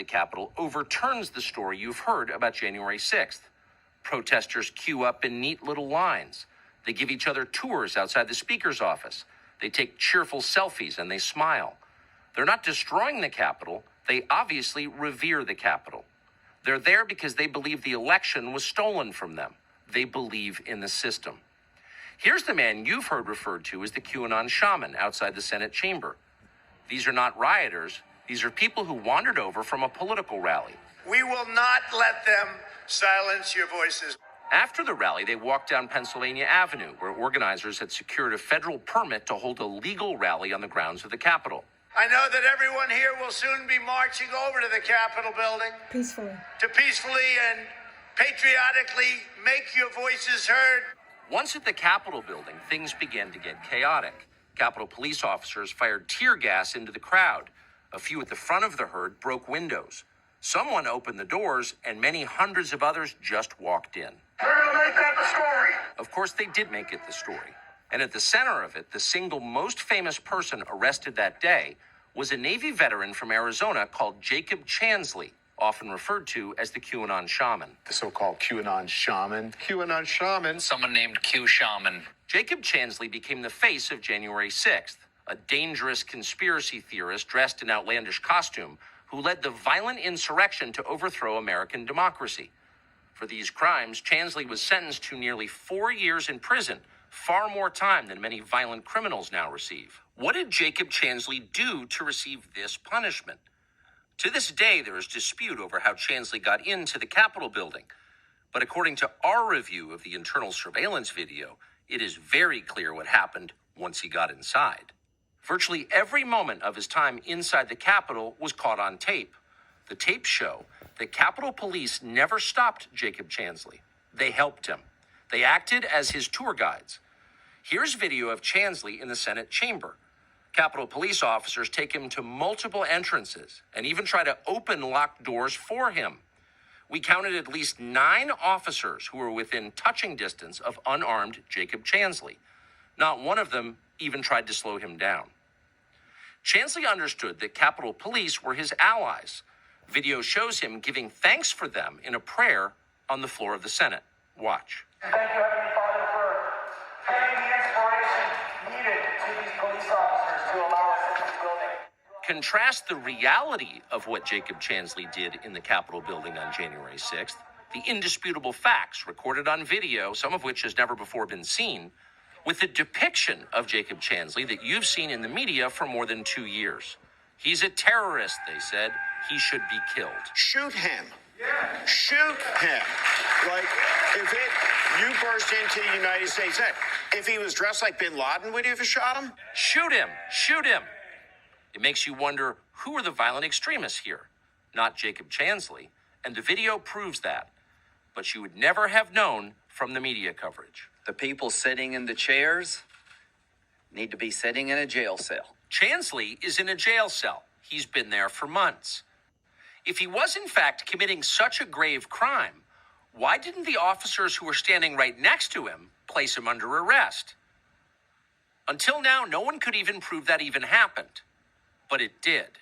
The Capitol overturns the story you've heard about January 6th. Protesters queue up in neat little lines. They give each other tours outside the Speaker's office. They take cheerful selfies and they smile. They're not destroying the Capitol. They obviously revere the Capitol. They're there because they believe the election was stolen from them. They believe in the system. Here's the man you've heard referred to as the QAnon shaman outside the Senate chamber. These are not rioters. These are people who wandered over from a political rally. We will not let them silence your voices. After the rally, they walked down Pennsylvania Avenue, where organizers had secured a federal permit to hold a legal rally on the grounds of the Capitol. I know that everyone here will soon be marching over to the Capitol building. Peacefully. To peacefully and patriotically make your voices heard. Once at the Capitol building, things began to get chaotic. Capitol police officers fired tear gas into the crowd. A few at the front of the herd broke windows. Someone opened the doors, and many hundreds of others just walked in. We're going to make that the story. Of course, they did make it the story. And at the center of it, the single most famous person arrested that day was a Navy veteran from Arizona called Jacob Chansley, often referred to as the QAnon shaman. The so-called QAnon shaman. QAnon shaman. Someone named Q Shaman. Jacob Chansley became the face of January 6th, a dangerous conspiracy theorist dressed in outlandish costume who led the violent insurrection to overthrow American democracy. For these crimes, Chansley was sentenced to nearly 4 years in prison, far more time than many violent criminals now receive. What did Jacob Chansley do to receive this punishment? To this day, there is dispute over how Chansley got into the Capitol building. But according to our review of the internal surveillance video, it is very clear what happened once he got inside. Virtually every moment of his time inside the Capitol was caught on tape. The tapes show that Capitol Police never stopped Jacob Chansley. They helped him. They acted as his tour guides. Here's video of Chansley in the Senate chamber. Capitol Police officers take him to multiple entrances and even try to open locked doors for him. We counted at least 9 officers who were within touching distance of unarmed Jacob Chansley. Not one of them even tried to slow him down. Chansley understood that Capitol Police were his allies. Video shows him giving thanks for them in a prayer on the floor of the Senate. Watch. Thank you, Heavenly Father, for giving the inspiration needed to these police officers to allow us in this building. Contrast the reality of what Jacob Chansley did in the Capitol building on January 6th, the indisputable facts recorded on video, some of which has never before been seen, with the depiction of Jacob Chansley that you've seen in the media for more than 2 years. He's a terrorist, they said. He should be killed. Shoot him. Yeah. Shoot him. Like, if you burst into the United States, if he was dressed like Bin Laden, would you have shot him? Shoot him. Shoot him. It makes you wonder, who are the violent extremists here? Not Jacob Chansley. And the video proves that. But you would never have known from the media coverage. The people sitting in the chairs need to be sitting in a jail cell. Chansley is in a jail cell. He's been there for months. If he was in fact committing such a grave crime, why didn't the officers who were standing right next to him place him under arrest? Until now, no one could even prove that even happened. But it did.